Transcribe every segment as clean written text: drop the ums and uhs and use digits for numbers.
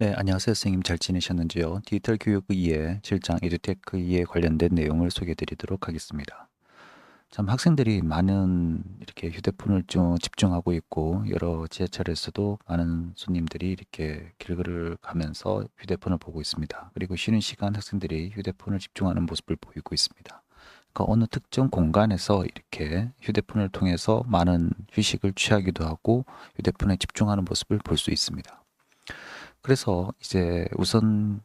네, 안녕하세요. 선생님 잘 지내셨는지요? 디지털 교육 이해, 실장 에듀테크 이해 관련된 내용을 소개해 드리도록 하겠습니다. 참 학생들이 많은 이렇게 휴대폰을 좀 집중하고 있고 여러 지하철에서도 많은 손님들이 이렇게 길을 가면서 휴대폰을 보고 있습니다. 그리고 쉬는 시간 학생들이 휴대폰을 집중하는 모습을 보이고 있습니다. 그러니까 어느 특정 공간에서 이렇게 휴대폰을 통해서 많은 휴식을 취하기도 하고 휴대폰에 집중하는 모습을 볼 수 있습니다. 그래서 이제 우선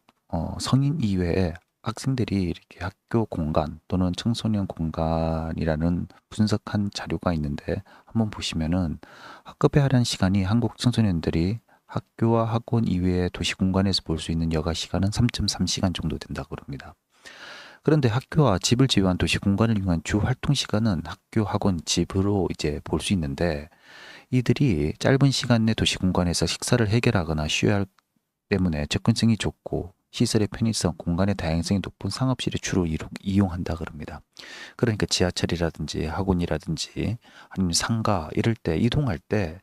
성인 이외에 학생들이 이렇게 학교 공간 또는 청소년 공간이라는 분석한 자료가 있는데 한번 보시면은 학급에 할애한 시간이 한국 청소년들이 학교와 학원 이외의 도시 공간에서 볼 수 있는 여가 시간은 3.3시간 정도 된다고 합니다. 그런데 학교와 집을 제외한 도시 공간을 이용한 주 활동 시간은 학교, 학원, 집으로 이제 볼 수 있는데 이들이 짧은 시간 내 도시 공간에서 식사를 해결하거나 쉬어야 할 때문에 접근성이 좋고 시설의 편의성, 공간의 다양성이 높은 상업실을 주로 이용한다 그럽니다. 그러니까 지하철이라든지 학원이라든지 아니면 상가 이럴 때 이동할 때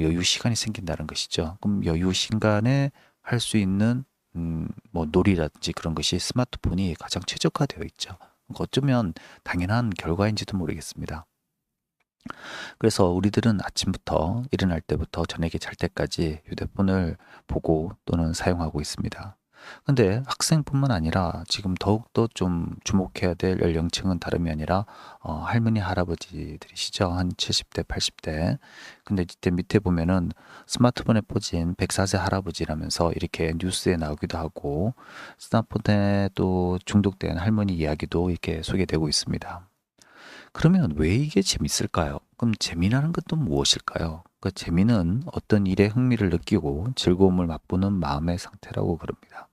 여유 시간이 생긴다는 것이죠. 그럼 여유 시간에 할 수 있는 뭐 놀이라든지 그런 것이 스마트폰이 가장 최적화되어 있죠. 그러니까 어쩌면 당연한 결과인지도 모르겠습니다. 그래서 우리들은 아침부터 일어날 때부터 저녁에 잘 때까지 휴대폰을 보고 또는 사용하고 있습니다. 근데 학생뿐만 아니라 지금 더욱더 좀 주목해야 될 연령층은 다름이 아니라 할머니 할아버지들이시죠. 한 70대, 80대. 근데 이때 밑에 보면은 스마트폰에 꽂힌 104세 할아버지라면서 이렇게 뉴스에 나오기도 하고 스마트폰에 또 중독된 할머니 이야기도 이렇게 소개되고 있습니다. 그러면 왜 이게 재밌을까요? 그럼 재미라는 것도 무엇일까요? 그 재미는 어떤 일에 흥미를 느끼고 즐거움을 맛보는 마음의 상태라고 그럽니다.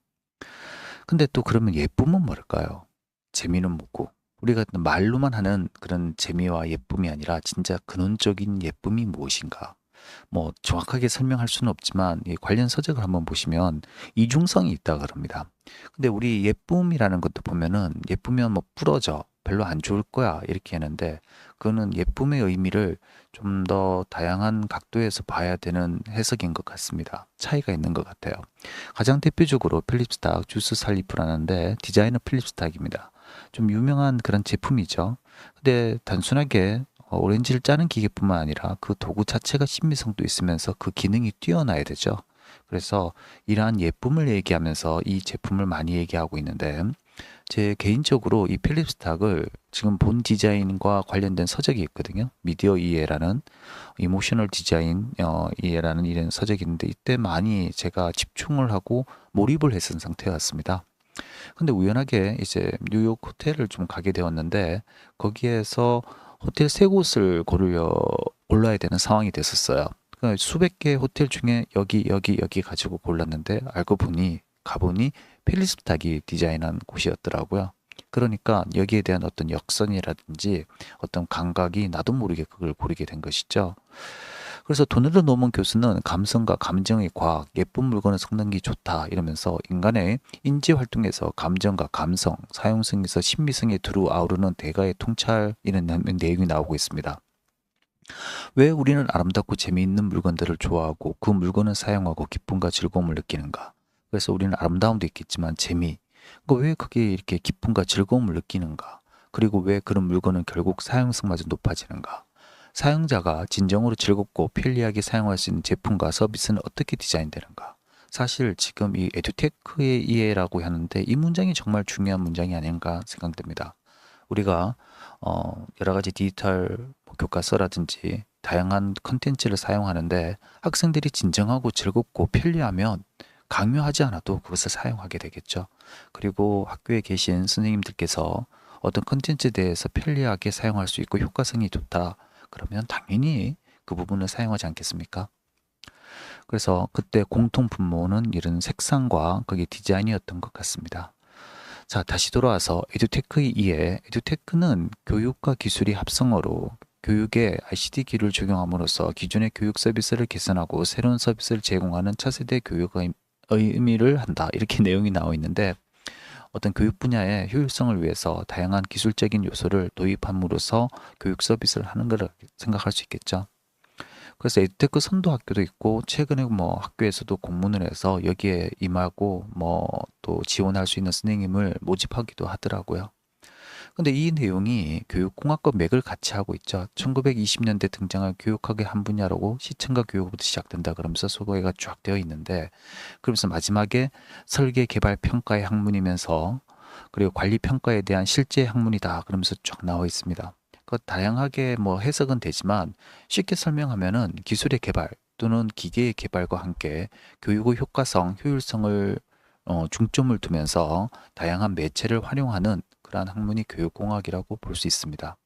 근데 또 그러면 예쁨은 뭘까요? 재미는 뭐고? 우리가 말로만 하는 그런 재미와 예쁨이 아니라 진짜 근원적인 예쁨이 무엇인가? 뭐 정확하게 설명할 수는 없지만 이 관련 서적을 한번 보시면 이중성이 있다 그럽니다. 근데 우리 예쁨이라는 것도 보면은 예쁘면 뭐 부러져 별로 안 좋을 거야 이렇게 하는데 그거는 예쁨의 의미를 좀 더 다양한 각도에서 봐야 되는 해석인 것 같습니다. 차이가 있는 것 같아요. 가장 대표적으로 필립스탁 주스 살리프라는데 디자이너 필립스탁입니다. 좀 유명한 그런 제품이죠. 근데 단순하게 오렌지를 짜는 기계뿐만 아니라 그 도구 자체가 신미성도 있으면서 그 기능이 뛰어나야 되죠. 그래서 이러한 예쁨을 얘기하면서 이 제품을 많이 얘기하고 있는데 제 개인적으로 이 필립 스탁을 지금 본 디자인과 관련된 서적이 있거든요. 미디어 이해라는 이모셔널 디자인 이해라는 이런 서적이 있는데 이때 많이 제가 집중을 하고 몰입을 했던 상태였습니다. 근데 우연하게 이제 뉴욕 호텔을 좀 가게 되었는데 거기에서 호텔 세 곳을 골라야 되는 상황이 됐었어요. 그러니까 수백 개 호텔 중에 여기 가지고 골랐는데 알고 보니 가보니 필립스탁이 디자인한 곳이었더라고요. 그러니까 여기에 대한 어떤 역선이라든지 어떤 감각이 나도 모르게 그걸 고르게 된 것이죠. 그래서 도널드 노먼 교수는 감성과 감정의 과학, 예쁜 물건을 섞는 게 좋다 이러면서 인간의 인지 활동에서 감정과 감성, 사용성에서 심미성에 두루 아우르는 대가의 통찰 이런 내용이 나오고 있습니다. 왜 우리는 아름답고 재미있는 물건들을 좋아하고 그 물건을 사용하고 기쁨과 즐거움을 느끼는가? 그래서 우리는 아름다움도 있겠지만 재미, 왜 그게 이렇게 기쁨과 즐거움을 느끼는가? 그리고 왜 그런 물건은 결국 사용성마저 높아지는가? 사용자가 진정으로 즐겁고 편리하게 사용할 수 있는 제품과 서비스는 어떻게 디자인되는가? 사실 지금 이 에듀테크의 이해라고 하는데 이 문장이 정말 중요한 문장이 아닌가 생각됩니다. 우리가 여러 가지 디지털 교과서라든지 다양한 컨텐츠를 사용하는데 학생들이 진정하고 즐겁고 편리하면 강요하지 않아도 그것을 사용하게 되겠죠. 그리고 학교에 계신 선생님들께서 어떤 컨텐츠에 대해서 편리하게 사용할 수 있고 효과성이 좋다. 그러면 당연히 그 부분을 사용하지 않겠습니까? 그래서 그때 공통 분모는 이런 색상과 그게 디자인이었던 것 같습니다. 자, 다시 돌아와서 에듀테크의 이해. 에듀테크는 교육과 기술이 합성어로 교육에 ICT 기술을 적용함으로써 기존의 교육 서비스를 개선하고 새로운 서비스를 제공하는 차세대 교육의 의미를 한다. 이렇게 내용이 나와 있는데 어떤 교육 분야의 효율성을 위해서 다양한 기술적인 요소를 도입함으로써 교육 서비스를 하는 것을 생각할 수 있겠죠. 그래서 에듀테크 선도 학교도 있고 최근에 뭐 학교에서도 공문을 해서 여기에 임하고 뭐 또 지원할 수 있는 선생님을 모집하기도 하더라고요. 근데 이 내용이 교육공학과 맥을 같이 하고 있죠. 1920년대 등장한 교육학의 한 분야라고 시청각 교육부터 시작된다 그러면서 소개가 쫙 되어 있는데, 그러면서 마지막에 설계 개발 평가의 학문이면서 그리고 관리 평가에 대한 실제 학문이다 그러면서 쫙 나와 있습니다. 그 다양하게 뭐 해석은 되지만 쉽게 설명하면은 기술의 개발 또는 기계의 개발과 함께 교육의 효과성, 효율성을 중점을 두면서 다양한 매체를 활용하는 그러한 학문이 교육공학이라고 볼 수 있습니다.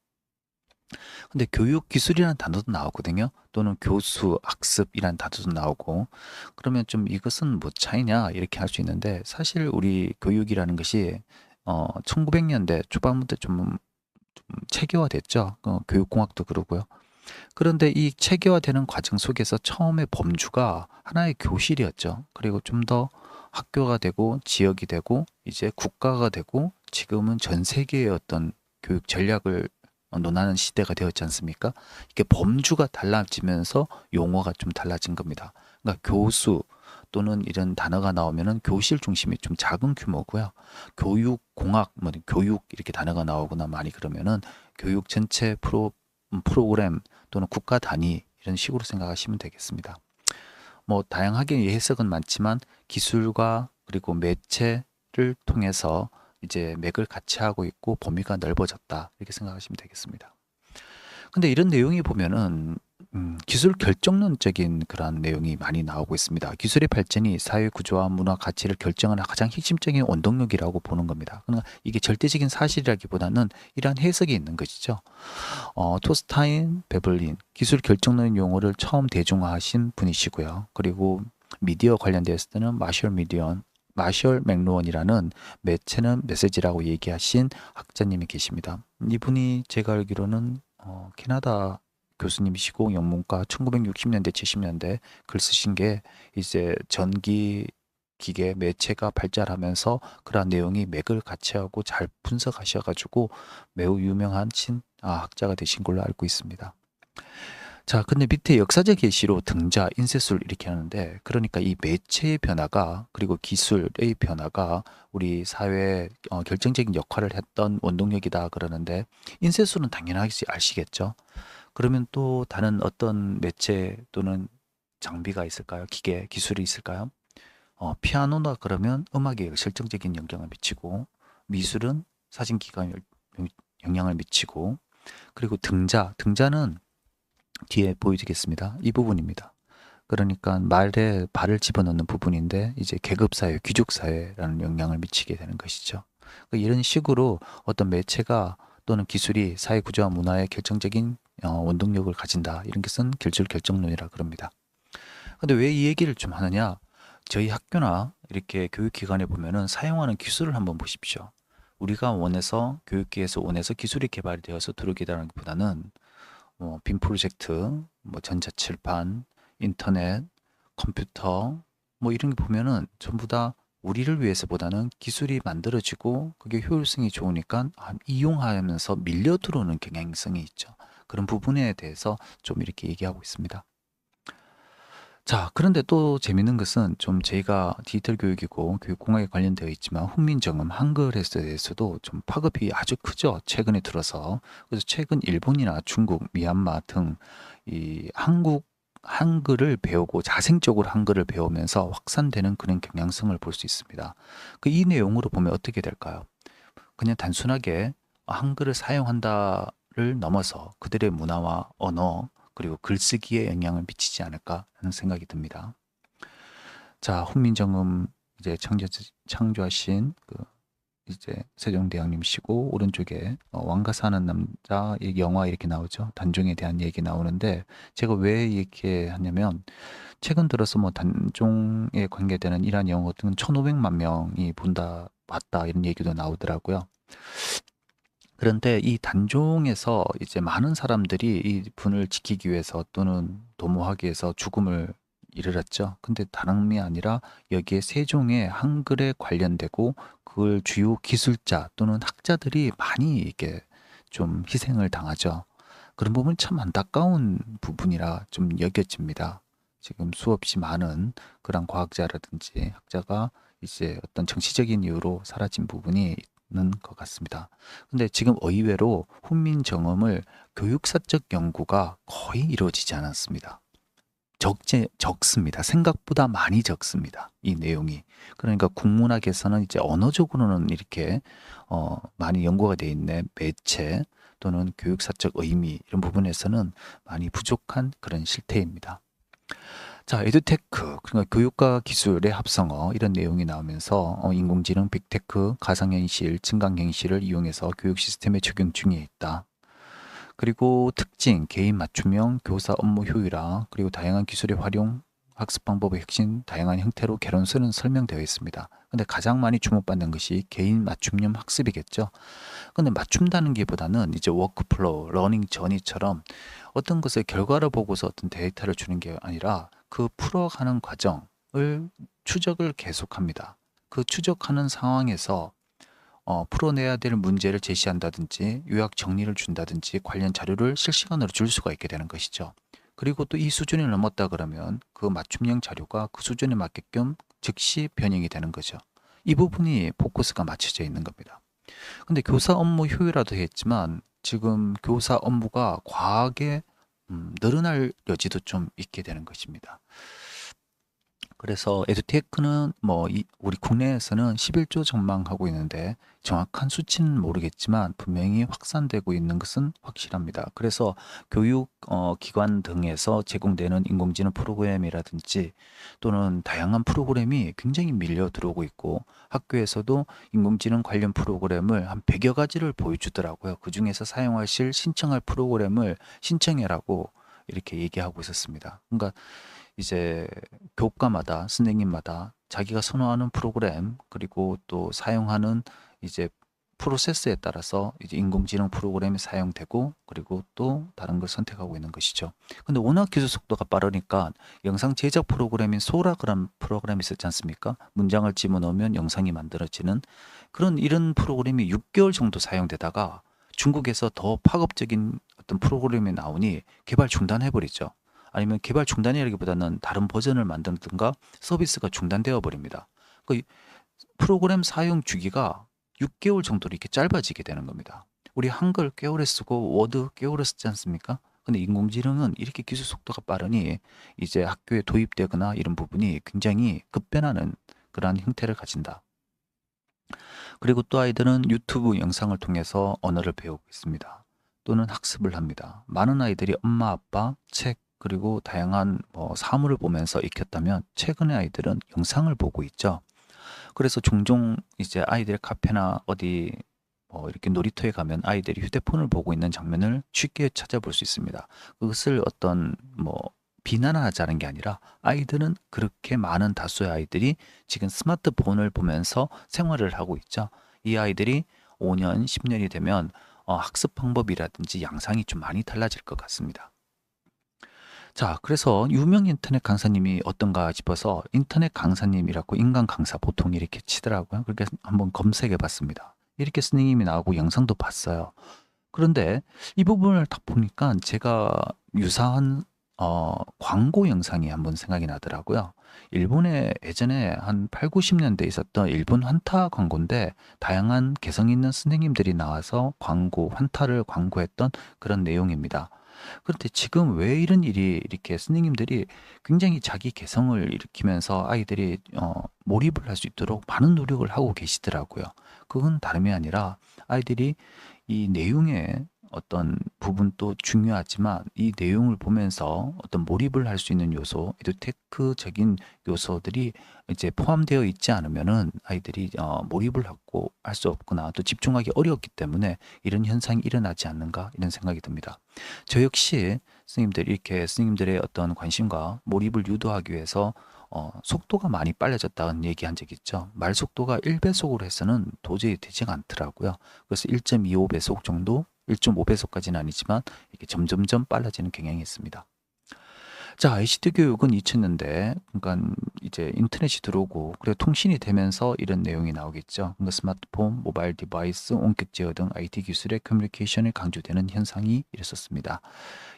근데 교육기술이라는 단어도 나오거든요. 또는 교수, 학습이라는 단어도 나오고, 그러면 좀 이것은 뭐 차이냐 이렇게 할 수 있는데, 사실 우리 교육이라는 것이 1900년대 초반부터 좀 체계화됐죠. 교육공학도 그러고요. 그런데 이 체계화되는 과정 속에서 처음에 범주가 하나의 교실이었죠. 그리고 좀 더 학교가 되고 지역이 되고 이제 국가가 되고 지금은 전 세계의 어떤 교육 전략을 논하는 시대가 되었지 않습니까? 이게 범주가 달라지면서 용어가 좀 달라진 겁니다. 그러니까 교수 또는 이런 단어가 나오면은 교실 중심이 좀 작은 규모고요. 교육공학, 뭐 교육 이렇게 단어가 나오거나 많이 그러면은 교육 전체 프로그램 또는 국가 단위 이런 식으로 생각하시면 되겠습니다. 뭐 다양하게 해석은 많지만 기술과 그리고 매체를 통해서 이제 맥을 같이 하고 있고 범위가 넓어졌다 이렇게 생각하시면 되겠습니다. 근데 이런 내용이 보면은 기술 결정론적인 그런 내용이 많이 나오고 있습니다. 기술의 발전이 사회 구조와 문화 가치를 결정하는 가장 핵심적인 원동력이라고 보는 겁니다. 그러니까 이게 절대적인 사실이라기보다는 이러한 해석이 있는 것이죠. 토스타인 베벌린 기술 결정론 용어를 처음 대중화하신 분이시고요. 그리고 미디어 관련되었을 때는 마셜 맥루언이라는 매체는 메시지라고 얘기하신 학자님이 계십니다. 이분이 제가 알기로는 캐나다 교수님이시고 영문과 1960년대 70년대 글 쓰신 게 이제 전기 기계 매체가 발달하면서 그러한 내용이 맥을 같이 하고 잘 분석하셔가지고 매우 유명한 학자가 되신 걸로 알고 있습니다. 자, 근데 밑에 역사적 예시로 등자, 인쇄술 이렇게 하는데, 그러니까 이 매체의 변화가 그리고 기술의 변화가 우리 사회에 결정적인 역할을 했던 원동력이다 그러는데, 인쇄술은 당연하게 아시겠죠? 그러면 또 다른 어떤 매체 또는 장비가 있을까요? 기술이 있을까요? 피아노나 그러면 음악에 결정적인 영향을 미치고, 미술은 사진기가 영향을 미치고, 그리고 등자는 뒤에 보여지겠습니다. 이 부분입니다. 그러니까 말에 발을 집어넣는 부분인데 이제 계급사회, 귀족사회라는 영향을 미치게 되는 것이죠. 그러니까 이런 식으로 어떤 매체가 또는 기술이 사회 구조와 문화에 결정적인 원동력을 가진다. 이런 것은 기술 결정론이라 그럽니다. 근데 왜 이 얘기를 좀 하느냐? 저희 학교나 이렇게 교육기관에 보면은 사용하는 기술을 한번 보십시오. 우리가 원해서 교육계에서 원해서 기술이 개발이 되어서 들어오기라는 것보다는 빔 프로젝트, 뭐 전자칠판, 인터넷, 컴퓨터 뭐 이런 게 보면은 전부 다 우리를 위해서보다는 기술이 만들어지고 그게 효율성이 좋으니까 이용하면서 밀려 들어오는 경향성이 있죠. 그런 부분에 대해서 좀 이렇게 얘기하고 있습니다. 자, 그런데 또 재밌는 것은 좀 저희가 디지털 교육이고 교육공학에 관련되어 있지만 훈민정음 한글에 대해서도 좀 파급이 아주 크죠. 최근에 들어서. 그래서 최근 일본이나 중국, 미얀마 등 이 한글을 배우고 자생적으로 한글을 배우면서 확산되는 그런 경향성을 볼 수 있습니다. 이 내용으로 보면 어떻게 될까요? 그냥 단순하게 한글을 사용한다를 넘어서 그들의 문화와 언어 그리고 글쓰기에 영향을 미치지 않을까 하는 생각이 듭니다. 자, 훈민정음 이제 창조하신 이제 세종대왕님이시고 오른쪽에 왕가 사는 남자 이 영화 이렇게 나오죠. 단종에 대한 얘기 나오는데 제가 왜 이렇게 하냐면 최근 들어서 뭐 단종에 관계되는 이러한 영화 같은 건 1,500만 명이 봤다 이런 얘기도 나오더라고요. 그런데 이 단종에서 이제 많은 사람들이 이 분을 지키기 위해서 또는 도모하기 위해서 죽음을 이르렀죠. 근데 다름이 아니라 여기에 세종의 한글에 관련되고 그걸 주요 기술자 또는 학자들이 많이 이렇게 좀 희생을 당하죠. 그런 부분이 참 안타까운 부분이라 좀 여겨집니다. 지금 수없이 많은 그런 과학자라든지 학자가 이제 어떤 정치적인 이유로 사라진 부분이 있는 것 같습니다. 근데 지금 의외로 훈민정음을 교육사적 연구가 거의 이루어지지 않았습니다. 적습니다. 생각보다 많이 적습니다. 이 내용이. 그러니까 국문학에서는 이제 언어적으로는 이렇게 많이 연구가 되어 있는 매체 또는 교육사적 의미 이런 부분에서는 많이 부족한 그런 실태입니다. 자, 에듀테크, 그러니까 교육과 기술의 합성어 이런 내용이 나오면서 인공지능, 빅테크, 가상현실, 증강현실을 이용해서 교육 시스템에 적용 중에 있다. 그리고 특징, 개인 맞춤형, 교사 업무 효율화, 그리고 다양한 기술의 활용, 학습 방법의 혁신, 다양한 형태로 개론서는 설명되어 있습니다. 근데 가장 많이 주목받는 것이 개인 맞춤형 학습이겠죠. 근데 맞춘다는 게보다는 이제 워크플로우, 러닝 저니처럼 어떤 것의 결과를 보고서 어떤 데이터를 주는 게 아니라 그 풀어가는 과정을 추적을 계속합니다. 그 추적하는 상황에서 풀어내야 될 문제를 제시한다든지 요약 정리를 준다든지 관련 자료를 실시간으로 줄 수가 있게 되는 것이죠. 그리고 또 이 수준을 넘었다 그러면 그 맞춤형 자료가 그 수준에 맞게끔 즉시 변형이 되는 거죠. 이 부분이 포커스가 맞춰져 있는 겁니다. 근데 교사 업무 효율화도 했지만 지금 교사 업무가 과하게 늘어날 여지도 좀 있게 되는 것입니다. 그래서 에듀테크는 뭐 우리 국내에서는 11조 전망하고 있는데 정확한 수치는 모르겠지만 분명히 확산되고 있는 것은 확실합니다. 그래서 교육 기관 등에서 제공되는 인공지능 프로그램이라든지 또는 다양한 프로그램이 굉장히 밀려 들어오고 있고 학교에서도 인공지능 관련 프로그램을 한 100여 가지를 보여주더라고요. 그중에서 사용하실 신청할 프로그램을 신청해라고 이렇게 얘기하고 있었습니다. 그러니까 이제 교과마다 선생님마다 자기가 선호하는 프로그램 그리고 또 사용하는 이제 프로세스에 따라서 이제 인공지능 프로그램이 사용되고 그리고 또 다른 걸 선택하고 있는 것이죠. 근데 워낙 기술 속도가 빠르니까 영상 제작 프로그램인 소라그란 프로그램이 있었지 않습니까? 문장을 집어넣으면 영상이 만들어지는 그런 이런 프로그램이 6개월 정도 사용되다가 중국에서 더 파급적인 어떤 프로그램이 나오니 개발 중단해 버리죠. 아니면 개발 중단이라기보다는 다른 버전을 만든든가 서비스가 중단되어 버립니다. 그 프로그램 사용 주기가 6개월 정도로 이렇게 짧아지게 되는 겁니다. 우리 한글 꽤 오래 쓰고 워드 꽤 오래 쓰지 않습니까? 근데 인공지능은 이렇게 기술 속도가 빠르니 이제 학교에 도입되거나 이런 부분이 굉장히 급변하는 그러한 형태를 가진다. 그리고 또 아이들은 유튜브 영상을 통해서 언어를 배우고 있습니다. 또는 학습을 합니다. 많은 아이들이 엄마, 아빠, 책, 그리고 다양한 사물을 보면서 익혔다면 최근의 아이들은 영상을 보고 있죠. 그래서 종종 이제 아이들 카페나 어디 이렇게 놀이터에 가면 아이들이 휴대폰을 보고 있는 장면을 쉽게 찾아볼 수 있습니다. 그것을 어떤 비난하자는 게 아니라 아이들은 그렇게 많은 다수의 아이들이 지금 스마트폰을 보면서 생활을 하고 있죠. 이 아이들이 5년, 10년이 되면 학습 방법이라든지 양상이 좀 많이 달라질 것 같습니다. 자, 그래서 유명 인터넷 강사님이 어떤가 싶어서 인터넷 강사님이라고 인간 강사 보통 이렇게 치더라고요. 그렇게 한번 검색해 봤습니다. 이렇게 스님이 나오고 영상도 봤어요. 그런데 이 부분을 딱 보니까 제가 유사한 광고 영상이 한번 생각이 나더라고요. 일본에 예전에 한 8, 90년대 있었던 일본 환타 광고인데 다양한 개성 있는 선생님들이 나와서 환타를 광고했던 그런 내용입니다. 그런데 지금 왜 이런 일이 이렇게 선생님들이 굉장히 자기 개성을 일으키면서 아이들이 몰입을 할 수 있도록 많은 노력을 하고 계시더라고요. 그건 다름이 아니라 아이들이 이 내용의 어떤 부분도 중요하지만 이 내용을 보면서 어떤 몰입을 할 수 있는 요소, 에듀테크적인 요소들이 이제 포함되어 있지 않으면은 아이들이 몰입을 하고 할 수 없거나 또 집중하기 어려웠기 때문에 이런 현상이 일어나지 않는가 이런 생각이 듭니다. 저 역시 스님들 이렇게 스님들의 어떤 관심과 몰입을 유도하기 위해서 속도가 많이 빨라졌다는 얘기한 적 있죠. 말 속도가 1배속으로 해서는 도저히 되지가 않더라고요. 그래서 1.25배속 정도, 1.5배속까지는 아니지만 이게 점점점 빨라지는 경향이 있습니다. 자, ICT 교육은 2000년대, 그러니까 이제 인터넷이 들어오고, 그리고 통신이 되면서 이런 내용이 나오겠죠. 그러니까 스마트폰, 모바일 디바이스, 원격 제어 등 IT 기술의 커뮤니케이션이 강조되는 현상이 있었습니다.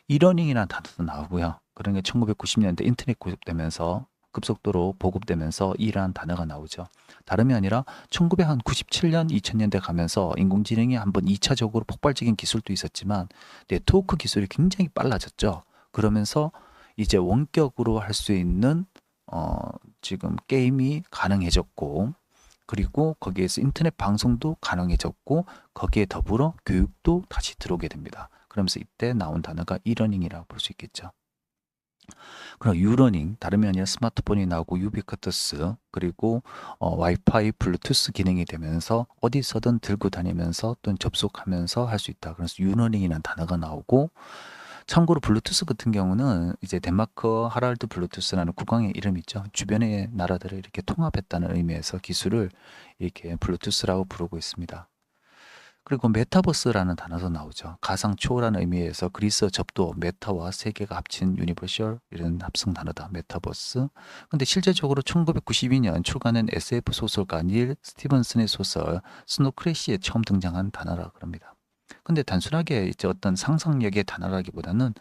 이러닝이라는 단어도 나오고요. 그런 게 1990년대 인터넷 보급되면서 급속도로 보급되면서 이라는 단어가 나오죠. 다름이 아니라 1997년, 2000년대 가면서 인공지능이 한번 2차적으로 폭발적인 기술도 있었지만 네트워크 기술이 굉장히 빨라졌죠. 그러면서 이제 원격으로 할 수 있는 어, 지금 게임이 가능해졌고 그리고 거기에서 인터넷 방송도 가능해졌고 거기에 더불어 교육도 다시 들어오게 됩니다. 그러면서 이때 나온 단어가 이러닝이라고 볼 수 있겠죠. 그럼 유러닝 다름이 아니라 스마트폰이 나오고 유비쿼터스 그리고 와이파이, 블루투스 기능이 되면서 어디서든 들고 다니면서 또는 접속하면서 할 수 있다. 그래서 유러닝이라는 단어가 나오고 참고로 블루투스 같은 경우는 이제 덴마크 하랄드 블루투스라는 국왕의 이름이 있죠. 주변의 나라들을 이렇게 통합했다는 의미에서 기술을 이렇게 블루투스라고 부르고 있습니다. 그리고 메타버스라는 단어도 나오죠. 가상 초월하는 의미에서 그리스 접도 메타와 세계가 합친 유니버셜 이런 합성 단어다. 메타버스. 근데 실제적으로 1992년 출간한 SF 소설가 닐 스티븐슨의 소설 스노우 크래시에 처음 등장한 단어라 그럽니다. 근데 단순하게 이제 어떤 상상력의 단어라기보다는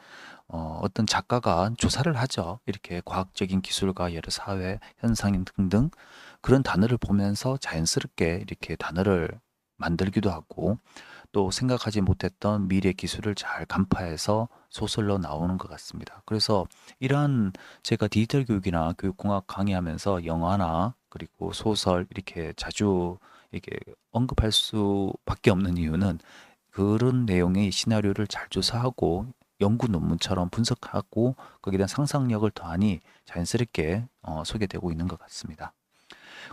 어떤 작가가 조사를 하죠. 이렇게 과학적인 기술과 여러 사회 현상 등등 그런 단어를 보면서 자연스럽게 이렇게 단어를 만들기도 하고 또 생각하지 못했던 미래 기술을 잘 간파해서 소설로 나오는 것 같습니다. 그래서 이러한 제가 디지털 교육이나 교육공학 강의하면서 영화나 그리고 소설 이렇게 자주 이렇게 언급할 수밖에 없는 이유는 그런 내용의 시나리오를 잘 조사하고 연구 논문처럼 분석하고 거기에 대한 상상력을 더하니 자연스럽게 소개되고 있는 것 같습니다.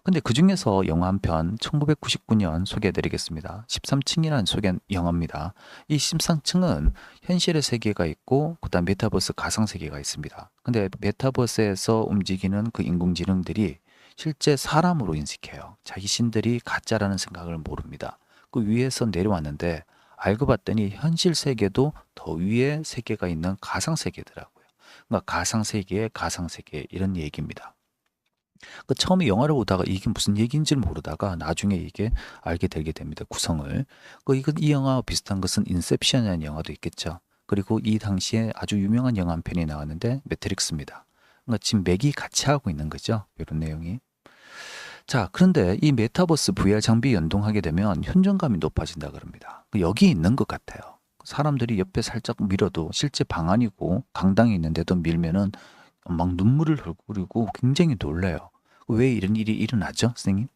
근데 그중에서 영화 한 편 1999년 소개해 드리겠습니다. 13층이라는 소개 영화입니다. 이 13층은 현실의 세계가 있고 그다음 메타버스 가상 세계가 있습니다. 근데 메타버스에서 움직이는 그 인공지능들이 실제 사람으로 인식해요. 자신들이 가짜라는 생각을 모릅니다. 그 위에서 내려왔는데 알고 봤더니 현실 세계도 더 위에 세계가 있는 가상 세계더라고요. 그러니까 가상 세계의 가상 세계 이런 얘기입니다. 그 처음에 영화를 보다가 이게 무슨 얘기인지를 모르다가 나중에 이게 알게 되게 됩니다. 구성을. 이 영화와 비슷한 것은 인셉션이라는 영화도 있겠죠. 그리고 이 당시에 아주 유명한 영화 한 편이 나왔는데 매트릭스입니다. 그러니까 지금 맥이 같이 하고 있는 거죠. 이런 내용이. 자, 그런데 이 메타버스 VR 장비 연동하게 되면 현존감이 높아진다 그럽니다. 여기 있는 것 같아요. 사람들이 옆에 살짝 밀어도 실제 방 안이고 강당이 있는데도 밀면은 막 눈물을 흘리고 굉장히 놀래요. 왜 이런 일이 일어나죠, 선생님?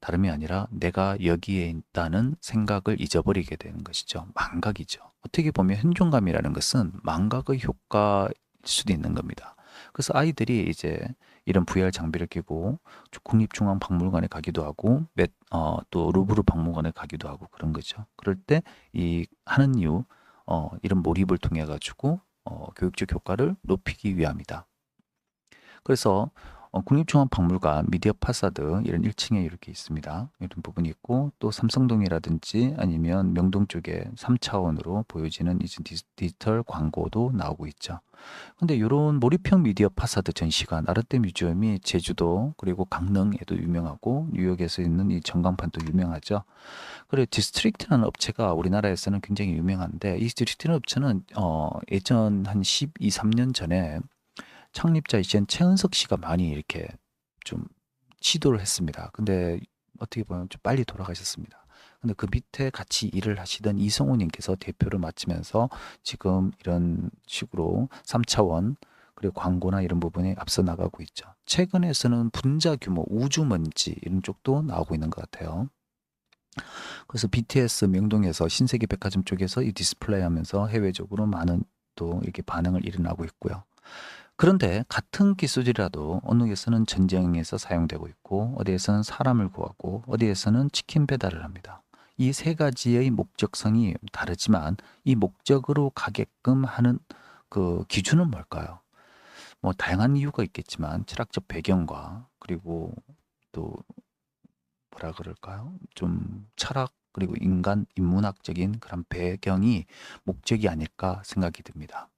다름이 아니라 내가 여기에 있다는 생각을 잊어버리게 되는 것이죠. 망각이죠. 어떻게 보면 현존감이라는 것은 망각의 효과일 수도 있는 겁니다. 그래서 아이들이 이제 이런 VR 장비를 끼고 국립중앙박물관에 가기도 하고 또 루브르 박물관에 가기도 하고 그런 거죠. 그럴 때 이 하는 이유 이런 몰입을 통해 가지고 교육적 효과를 높이기 위함이다. 그래서 국립중앙박물관, 미디어 파사드 이런 1층에 이렇게 있습니다. 이런 부분이 있고 또 삼성동이라든지 아니면 명동 쪽에 3차원으로 보여지는 이제 디지털 광고도 나오고 있죠. 근데 이런 몰입형 미디어 파사드 전시가 나르테 뮤지엄이 제주도 그리고 강릉에도 유명하고 뉴욕에서 있는 이 전광판도 유명하죠. 그리고 디스트릭트라는 업체가 우리나라에서는 굉장히 유명한데 이 디스트릭트라는 업체는 예전 한 12, 3년 전에 창립자이신 최은석 씨가 많이 이렇게 좀 시도를 했습니다. 근데 어떻게 보면 좀 빨리 돌아가셨습니다. 근데 그 밑에 같이 일을 하시던 이성우 님께서 대표를 맡으면서 지금 이런 식으로 3차원 그리고 광고나 이런 부분에 앞서 나가고 있죠. 최근에서는 분자 규모 우주먼지 이런 쪽도 나오고 있는 것 같아요. 그래서 BTS 명동에서 신세계 백화점 쪽에서 이 디스플레이 하면서 해외적으로 많은 또 이렇게 반응을 일어나고 있고요. 그런데 같은 기술이라도 어느 곳에서는 전쟁에서 사용되고 있고 어디에서는 사람을 구하고 어디에서는 치킨 배달을 합니다. 이 세 가지의 목적성이 다르지만 이 목적으로 가게끔 하는 그 기준은 뭘까요? 뭐 다양한 이유가 있겠지만 철학적 배경과 그리고 또 뭐라 그럴까요? 좀 철학 그리고 인간 인문학적인 그런 배경이 목적이 아닐까 생각이 듭니다.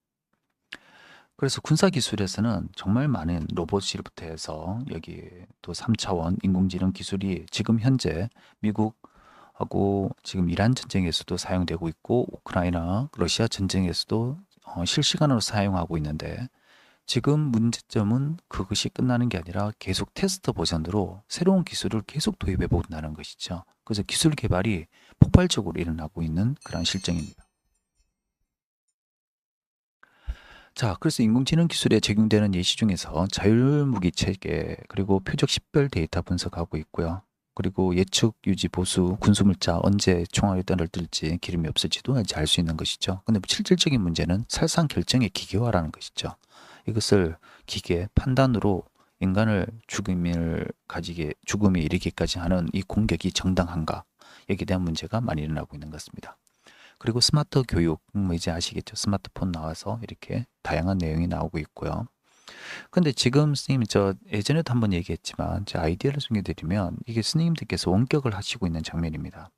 그래서 군사기술에서는 정말 많은 로봇일부터 해서 여기 또 3차원 인공지능 기술이 지금 현재 미국하고 지금 이란 전쟁에서도 사용되고 있고 우크라이나, 러시아 전쟁에서도 실시간으로 사용하고 있는데 지금 문제점은 그것이 끝나는 게 아니라 계속 테스트 버전으로 새로운 기술을 계속 도입해 본다는 것이죠. 그래서 기술 개발이 폭발적으로 일어나고 있는 그런 실정입니다. 자, 그래서 인공지능 기술에 적용되는 예시 중에서 자율무기 체계, 그리고 표적 식별 데이터 분석하고 있고요. 그리고 예측, 유지, 보수, 군수물자 언제 총알이 떨어질지 기름이 없을지도 이제 알 수 있는 것이죠. 근데 실질적인 문제는 살상 결정의 기계화라는 것이죠. 이것을 기계 판단으로 인간을 죽음에 이르기까지 하는 이 공격이 정당한가? 여기에 대한 문제가 많이 일어나고 있는 것 같습니다. 그리고 스마트 교육, 뭐 이제 아시겠죠? 스마트폰 나와서 이렇게 다양한 내용이 나오고 있고요. 근데 지금 스님, 저 예전에도 한번 얘기했지만, 제 아이디어를 소개드리면, 이게 스님들께서 원격을 하시고 있는 장면입니다.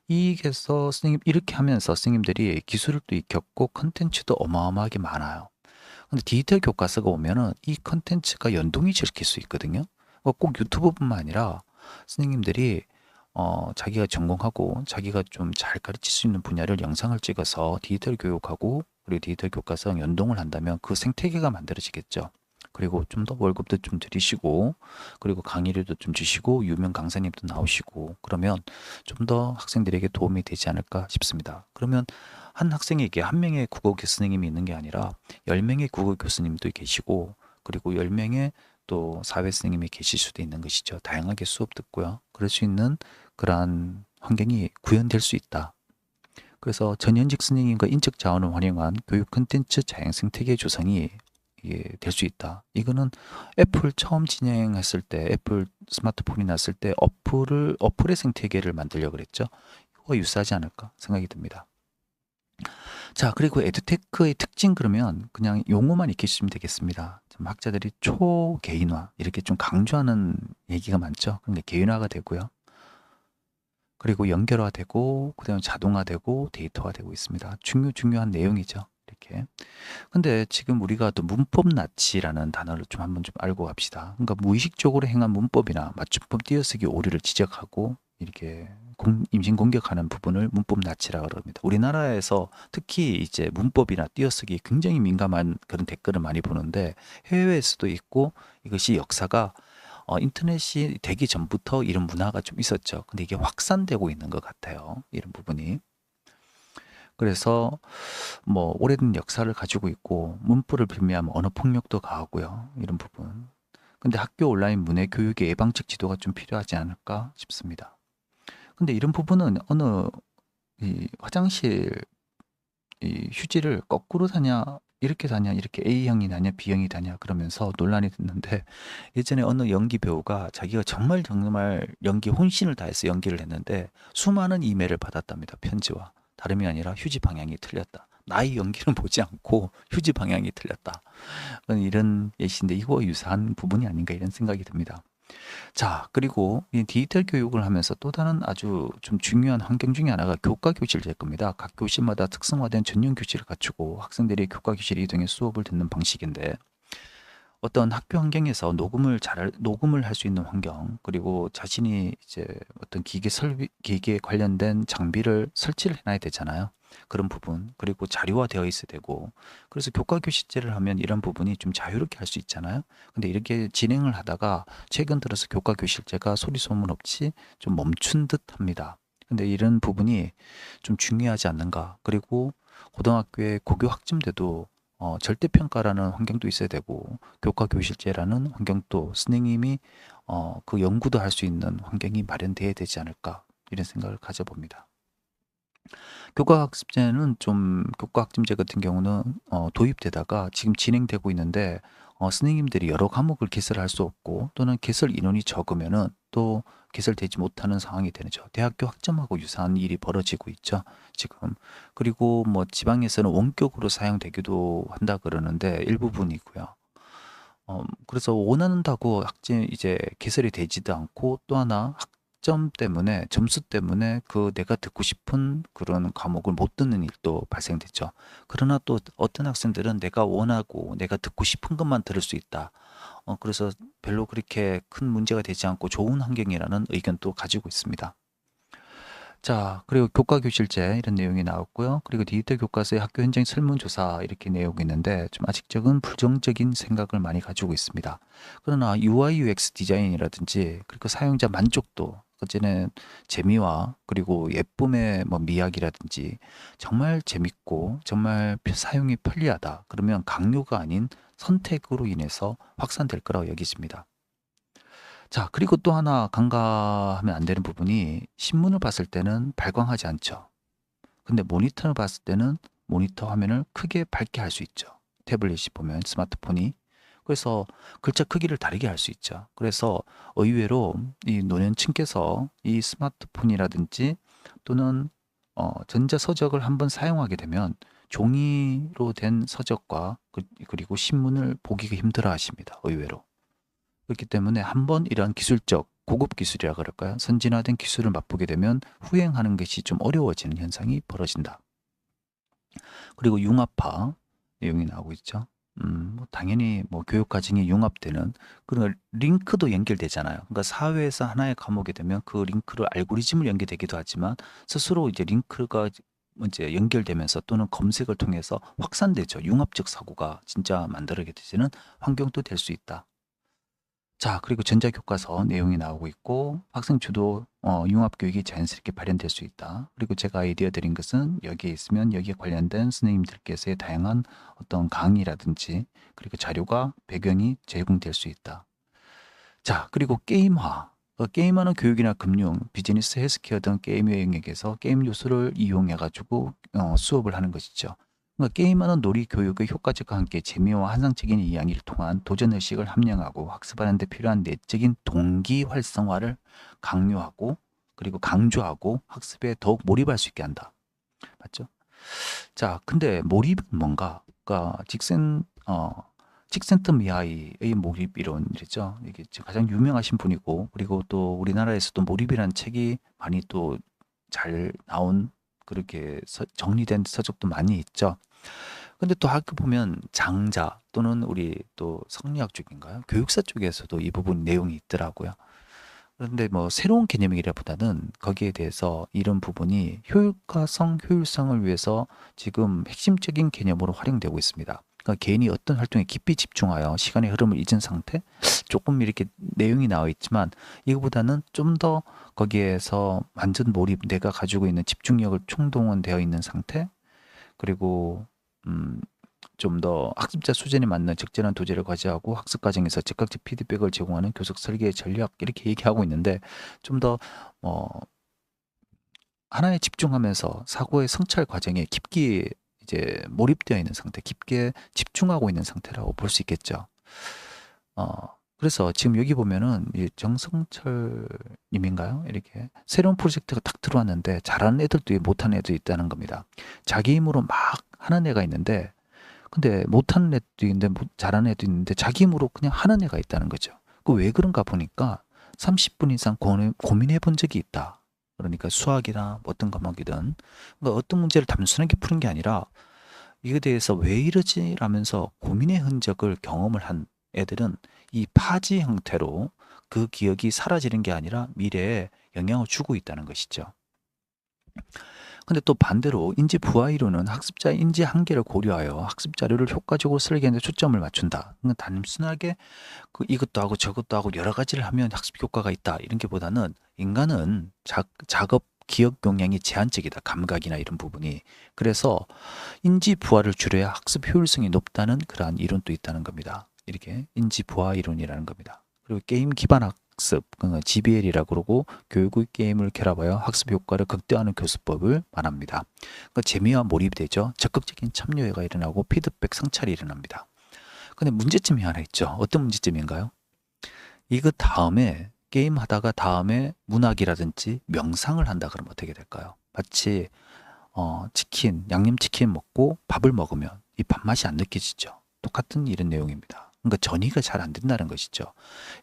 이게서 스님, 이렇게 하면서 스님들이 기술을 또 익혔고, 컨텐츠도 어마어마하게 많아요. 근데 디지털 교과서가 오면은 이 컨텐츠가 연동이 시킬 수 있거든요. 꼭 유튜브뿐만 아니라 스님들이 자기가 전공하고 자기가 좀 잘 가르칠 수 있는 분야를 영상을 찍어서 디지털 교육하고 그리고 디지털 교과서랑 연동을 한다면 그 생태계가 만들어지겠죠. 그리고 좀 더 월급도 좀 드리시고 그리고 강의료도 좀 주시고 유명 강사님도 나오시고 그러면 좀 더 학생들에게 도움이 되지 않을까 싶습니다. 그러면 한 학생에게 한 명의 국어 교수님이 있는 게 아니라 10명의 국어 교수님도 계시고 그리고 10명의 또 사회 선생님이 계실 수도 있는 것이죠. 다양하게 수업 듣고요. 그럴 수 있는 그러한 환경이 구현될 수 있다. 그래서 전현직 선생님과 인적 자원을 활용한 교육 콘텐츠 자양 생태계 조성이 될 수 있다. 이거는 애플 처음 진행했을 때, 애플 스마트폰이 났을 때 어플의 생태계를 만들려고 그랬죠. 이거와 유사하지 않을까 생각이 듭니다. 자, 그리고 에듀테크의 특징 그러면 그냥 용어만 익히시면 되겠습니다. 좀 학자들이 초개인화 이렇게 좀 강조하는 얘기가 많죠. 그런데 개인화가 되고요. 그리고 연결화되고 그다음에 자동화되고 데이터화되고 있습니다. 중요한 내용이죠. 이렇게. 근데 지금 우리가 또 문법 납치라는 단어를 좀 한번 좀 알고 갑시다. 그러니까 무의식적으로 행한 문법이나 맞춤법 띄어쓰기 오류를 지적하고 이렇게 임신 공격하는 부분을 문법 납치라고 그럽니다. 우리나라에서 특히 이제 문법이나 띄어쓰기 굉장히 민감한 그런 댓글을 많이 보는데 해외에서도 있고 이것이 역사가 인터넷이 되기 전부터 이런 문화가 좀 있었죠. 근데 이게 확산되고 있는 것 같아요. 이런 부분이. 그래서 뭐 오래된 역사를 가지고 있고 문법을 빌미하면 언어 폭력도 가하고요. 이런 부분. 근데 학교 온라인 문해 교육의 예방적 지도가 좀 필요하지 않을까 싶습니다. 근데 이런 부분은 어느 이 화장실 이 휴지를 거꾸로 다냐 이렇게 다냐 이렇게 A형이 다냐 B형이 다냐 그러면서 논란이 됐는데 예전에 어느 연기 배우가 자기가 정말 연기 혼신을 다해서 연기를 했는데 수많은 이메일을 받았답니다. 편지와. 다름이 아니라 휴지 방향이 틀렸다. 나의 연기는 보지 않고 휴지 방향이 틀렸다. 이런 예시인데 이거와 유사한 부분이 아닌가 이런 생각이 듭니다. 자, 그리고 이 디지털 교육을 하면서 또 다른 아주 좀 중요한 환경 중에 하나가 교과 교실 될 겁니다. 각 교실마다 특성화된 전용 교실을 갖추고 학생들이 교과 교실 이동해 수업을 듣는 방식인데 어떤 학교 환경에서 녹음을 할 수 있는 환경, 그리고 자신이 이제 어떤 기기에 관련된 장비를 설치를 해놔야 되잖아요. 그런 부분, 그리고 자료화되어 있어야 되고, 그래서 교과 교실제를 하면 이런 부분이 좀 자유롭게 할 수 있잖아요. 근데 이렇게 진행을 하다가 최근 들어서 교과 교실제가 소리 소문 없이 좀 멈춘 듯 합니다. 근데 이런 부분이 좀 중요하지 않는가. 그리고 고등학교의 고교 학점제도 절대평가라는 환경도 있어야 되고 교과 교실제라는 환경도 선생님이 그 연구도 할 수 있는 환경이 마련돼야 되지 않을까 이런 생각을 가져봅니다. 교과 학점제 같은 경우는 도입되다가 지금 진행되고 있는데 선생님들이 여러 과목을 개설할 수 없고 또는 개설 인원이 적으면은 또 개설되지 못하는 상황이 되죠. 대학교 학점하고 유사한 일이 벌어지고 있죠. 지금. 그리고 뭐 지방에서는 원격으로 사용되기도 한다 그러는데 일부분이고요. 그래서 원한다고 학점 이제 개설이 되지도 않고 또 하나 학점 때문에 점수 때문에 그 내가 듣고 싶은 그런 과목을 못 듣는 일도 발생됐죠. 그러나 또 어떤 학생들은 내가 원하고 내가 듣고 싶은 것만 들을 수 있다. 그래서 별로 그렇게 큰 문제가 되지 않고 좋은 환경이라는 의견도 가지고 있습니다. 자, 그리고 교과 교실제 이런 내용이 나왔고요. 그리고 디지털 교과서의 학교 현장 설문조사 이렇게 내용이 있는데 좀 아직적은 부정적인 생각을 많이 가지고 있습니다. 그러나 UI UX 디자인이라든지 그리고 사용자 만족도 어제는 재미와 그리고 예쁨의 뭐 미학이라든지 정말 재밌고 정말 사용이 편리하다. 그러면 강요가 아닌 선택으로 인해서 확산될 거라고 여기집니다. 자, 그리고 또 하나 간과하면 안 되는 부분이 신문을 봤을 때는 발광하지 않죠. 근데 모니터를 봤을 때는 모니터 화면을 크게 밝게 할 수 있죠. 태블릿이 보면 스마트폰이. 그래서 글자 크기를 다르게 할 수 있죠. 그래서 의외로 이 노년층께서 이 스마트폰이라든지 또는 전자서적을 한번 사용하게 되면 종이로 된 서적과 그리고 신문을 보기가 힘들어 하십니다. 의외로. 그렇기 때문에 한번 이러한 기술적 고급 기술이라 그럴까요? 선진화된 기술을 맛보게 되면 후행하는 것이 좀 어려워지는 현상이 벌어진다. 그리고 융합화 내용이 나오고 있죠. 뭐 당연히 뭐 교육 과정이 융합되는 그런 링크도 연결되잖아요. 그러니까 사회에서 하나의 과목이 되면 그 링크를 알고리즘을 연결되기도 하지만 스스로 이제 링크가 이제 연결되면서 또는 검색을 통해서 확산되죠. 융합적 사고가 진짜 만들어게 되는 환경도 될 수 있다. 자, 그리고 전자교과서 내용이 나오고 있고 학생 주도 융합 교육이 자연스럽게 발현될 수 있다. 그리고 제가 아이디어 드린 것은 여기에 있으면 여기에 관련된 선생님들께서의 다양한 어떤 강의라든지 그리고 자료가 배경이 제공될 수 있다. 자, 그리고 게임화. 게임하는 교육이나 금융, 비즈니스, 헬스케어 등 게임의 영역에서 게임 요소를 이용해 가지고 수업을 하는 것이죠. 그러니까 게임하는 놀이 교육의 효과적과 함께 재미와 환상적인 이야기를 통한 도전 의식을 함양하고 학습하는 데 필요한 내적인 동기 활성화를 강요하고 그리고 강조하고 학습에 더욱 몰입할 수 있게 한다. 맞죠? 자, 근데 몰입은 뭔가? 그러니까 직센트 미하이의 몰입 이론이죠. 이게 가장 유명하신 분이고 그리고 또 우리나라에서도 몰입이라는 책이 많이 또 잘 나온 그렇게 정리된 서적도 많이 있죠. 근데 또 학교 보면 장자 또는 우리 또 성리학 쪽인가요? 교육사 쪽에서도 이 부분 내용이 있더라고요. 그런데 뭐 새로운 개념이라보다는 거기에 대해서 이런 부분이 효과성, 효율성을 위해서 지금 핵심적인 개념으로 활용되고 있습니다. 그러니까 개인이 어떤 활동에 깊이 집중하여 시간의 흐름을 잊은 상태? 조금 이렇게 내용이 나와 있지만 이거보다는 좀 더 거기에서 완전 몰입, 내가 가지고 있는 집중력을 총동원되어 있는 상태? 그리고 좀 더 학습자 수준에 맞는 적절한 도제를 과제하고 학습 과정에서 즉각적 피드백을 제공하는 교석 설계의 전략 이렇게 얘기하고 있는데 좀 더 하나에 집중하면서 사고의 성찰 과정에 깊게 이제 몰입되어 있는 상태, 깊게 집중하고 있는 상태라고 볼 수 있겠죠. 그래서 지금 여기 보면은 이 정성철 님인가요? 이렇게 새로운 프로젝트가 딱 들어왔는데 잘하는 애들도 못하는 애도 있다는 겁니다. 자기 힘으로 막 하는 애가 있는데 근데 못하는 애도 있는데 잘하는 애도 있는데 자기 힘으로 그냥 하는 애가 있다는 거죠. 그 왜 그런가 보니까 30분 이상 고민해 본 적이 있다. 그러니까 수학이나 어떤 과목이든 그러니까 어떤 문제를 단순하게 푸는 게 아니라 이에 대해서 왜 이러지? 라면서 고민의 흔적을 경험을 한 애들은 이 파지 형태로 그 기억이 사라지는 게 아니라 미래에 영향을 주고 있다는 것이죠. 근데 또 반대로 인지 부하 이론은 학습자의 인지 한계를 고려하여 학습 자료를 효과적으로 설계하는 데 초점을 맞춘다. 그러니까 단순하게 이것도 하고 저것도 하고 여러 가지를 하면 학습 효과가 있다. 이런 게 보다는 인간은 작업 기억 용량이 제한적이다. 감각이나 이런 부분이. 그래서 인지 부하를 줄여야 학습 효율성이 높다는 그러한 이론도 있다는 겁니다. 이렇게 인지 부하 이론이라는 겁니다. 그리고 게임 기반 학습, GBL이라고 그러고 교육의 게임을 결합하여 학습 효과를 극대화하는 교수법을 말합니다. 그러니까 재미와 몰입이 되죠. 적극적인 참여가 일어나고 피드백 성찰이 일어납니다. 근데 문제점이 하나 있죠. 어떤 문제점인가요? 이거 다음에 게임 하다가 다음에 문학이라든지 명상을 한다 그러면 어떻게 될까요? 마치 양념치킨 먹고 밥을 먹으면 이 밥맛이 안 느껴지죠. 똑같은 이런 내용입니다. 그러니까 전이가 잘 안 된다는 것이죠.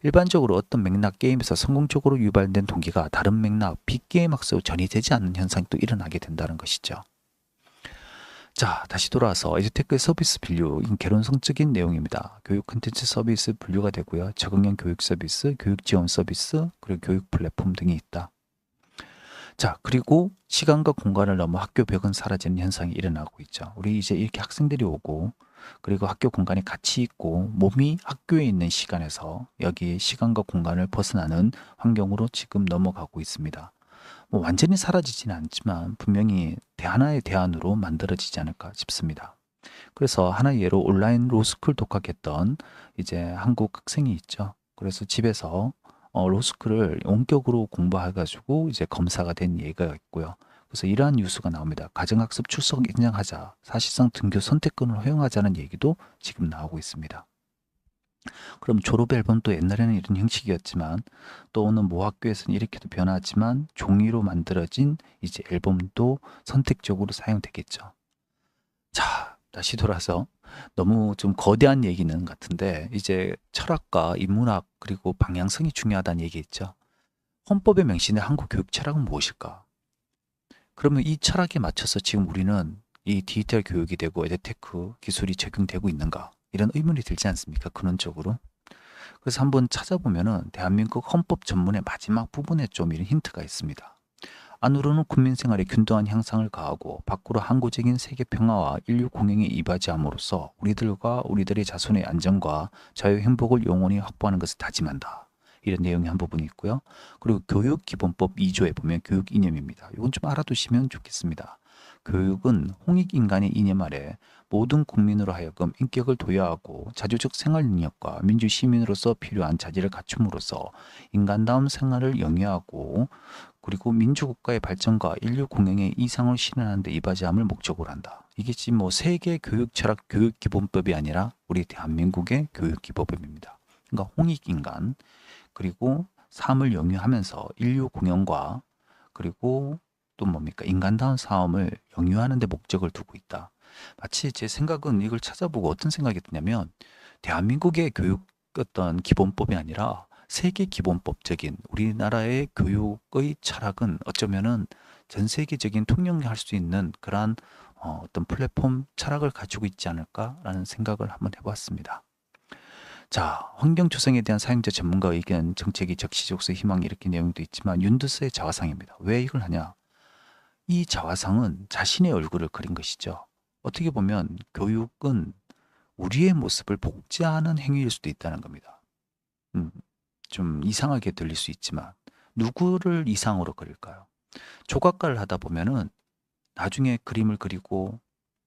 일반적으로 어떤 맥락 게임에서 성공적으로 유발된 동기가 다른 맥락 빅게임 학습 전이되지 않는 현상이 또 일어나게 된다는 것이죠. 자, 다시 돌아와서 에듀테크의 서비스 분류, 이건 개론성적인 내용입니다. 교육 콘텐츠 서비스 분류가 되고요. 적응형 교육 서비스, 교육 지원 서비스, 그리고 교육 플랫폼 등이 있다. 자, 그리고 시간과 공간을 넘어 학교 벽은 사라지는 현상이 일어나고 있죠. 우리 이제 이렇게 학생들이 오고, 그리고 학교 공간이 같이 있고, 몸이 학교에 있는 시간에서 여기 시간과 공간을 벗어나는 환경으로 지금 넘어가고 있습니다. 뭐 완전히 사라지지는 않지만 분명히 하나의 대안으로 만들어지지 않을까 싶습니다. 그래서 하나의 예로 온라인 로스쿨 독학했던 이제 한국 학생이 있죠. 그래서 집에서 로스쿨을 원격으로 공부해가지고 이제 검사가 된 예가 있고요. 그래서 이러한 뉴스가 나옵니다. 가정학습 출석 인정하자, 사실상 등교 선택권을 허용하자는 얘기도 지금 나오고 있습니다. 그럼 졸업 앨범도 옛날에는 이런 형식이었지만 또 어느 모 학교에서는 이렇게도 변하지만 종이로 만들어진 이제 앨범도 선택적으로 사용되겠죠. 자, 다시 돌아서 너무 좀 거대한 얘기는 같은데 이제 철학과 인문학 그리고 방향성이 중요하다는 얘기 있죠. 헌법에 명시된 한국 교육 철학은 무엇일까? 그러면 이 철학에 맞춰서 지금 우리는 이 디지털 교육이 되고 에듀테크 기술이 적용되고 있는가? 이런 의문이 들지 않습니까? 근원적으로. 그래서 한번 찾아보면은 대한민국 헌법 전문의 마지막 부분에 좀 이런 힌트가 있습니다. 안으로는 국민 생활에 균등한 향상을 가하고 밖으로 항구적인 세계 평화와 인류 공영에 이바지함으로써 우리들과 우리들의 자손의 안전과 자유 행복을 영원히 확보하는 것을 다짐한다. 이런 내용이 한 부분이 있고요. 그리고 교육기본법 2조에 보면 교육 이념입니다. 이건 좀 알아두시면 좋겠습니다. 교육은 홍익인간의 이념 아래 모든 국민으로 하여금 인격을 도야하고 자주적 생활 능력과 민주 시민으로서 필요한 자질을 갖춤으로써 인간다운 생활을 영위하고 그리고 민주국가의 발전과 인류 공영의 이상을 실현하는 데 이바지함을 목적으로 한다. 이게 지금 뭐 세계 교육 철학 교육 기본법이 아니라 우리 대한민국의 교육 기본법입니다. 그러니까 홍익인간 그리고 삶을 영위하면서 인류 공영과 그리고 또 뭡니까? 인간다운 삶을 영위하는 데 목적을 두고 있다. 마치 제 생각은 이걸 찾아보고 어떤 생각이 드냐면 대한민국의 교육 어떤 기본법이 아니라 세계 기본법적인 우리나라의 교육의 철학은 어쩌면은 전 세계적인 통용할 수 있는 그러한 어떤 플랫폼 철학을 가지고 있지 않을까라는 생각을 한번 해봤습니다. 자, 환경 조성에 대한 사용자 전문가 의견, 정책이 적시적소 희망 이렇게 내용도 있지만 윤두스의 자화상입니다. 왜 이걸 하냐? 이 자화상은 자신의 얼굴을 그린 것이죠. 어떻게 보면 교육은 우리의 모습을 복제하는 행위일 수도 있다는 겁니다. 음, 좀 이상하게 들릴 수 있지만 누구를 이상으로 그릴까요? 조각가를 하다 보면은 나중에 그림을 그리고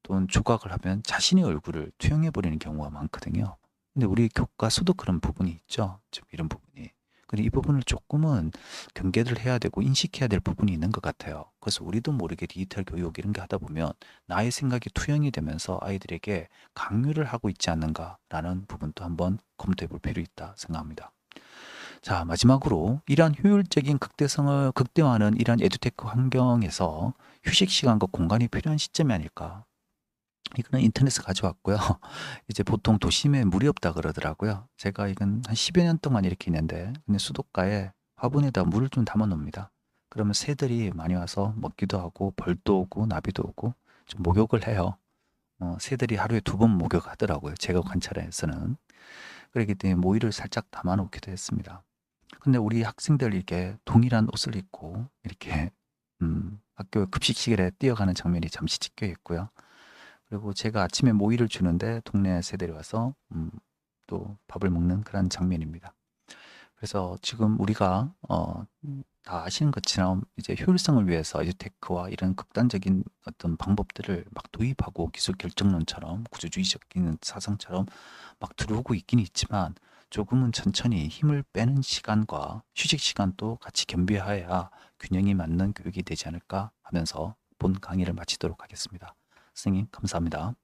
또는 조각을 하면 자신의 얼굴을 투영해 버리는 경우가 많거든요. 근데 우리 교과서도 그런 부분이 있죠. 좀 이런 부분이. 근데 이 부분을 조금은 경계를 해야 되고 인식해야 될 부분이 있는 것 같아요. 그래서 우리도 모르게 디지털 교육 이런 게 하다 보면 나의 생각이 투영이 되면서 아이들에게 강요를 하고 있지 않는가라는 부분도 한번 검토해 볼 필요 있다 생각합니다. 자, 마지막으로 이러한 효율적인 극대성을 극대화하는 이러한 에듀테크 환경에서 휴식 시간과 공간이 필요한 시점이 아닐까. 이거는 인터넷에서 가져왔고요. 이제 보통 도심에 물이 없다 그러더라고요. 제가 이건 한 10여 년 동안 이렇게 있는데 근데 수도가에 화분에다 물을 좀 담아 놓습니다. 그러면 새들이 많이 와서 먹기도 하고 벌도 오고 나비도 오고 좀 목욕을 해요. 새들이 하루에 2번 목욕하더라고요. 제가 관찰해서는. 그렇기 때문에 모이를 살짝 담아 놓기도 했습니다. 근데 우리 학생들 이렇게 동일한 옷을 입고 이렇게 학교 급식 시간에 뛰어가는 장면이 잠시 찍혀 있고요. 그리고 제가 아침에 모이를 주는데 동네 새들이 와서 또 밥을 먹는 그런 장면입니다. 그래서 지금 우리가 다 아시는 것처럼 이제 효율성을 위해서 에듀테크와 이런 극단적인 어떤 방법들을 막 도입하고 기술 결정론처럼 구조주의적인 사상처럼 막 들어오고 있긴 있지만 조금은 천천히 힘을 빼는 시간과 휴식 시간도 같이 겸비해야 균형이 맞는 교육이 되지 않을까 하면서 본 강의를 마치도록 하겠습니다. 선생님 감사합니다.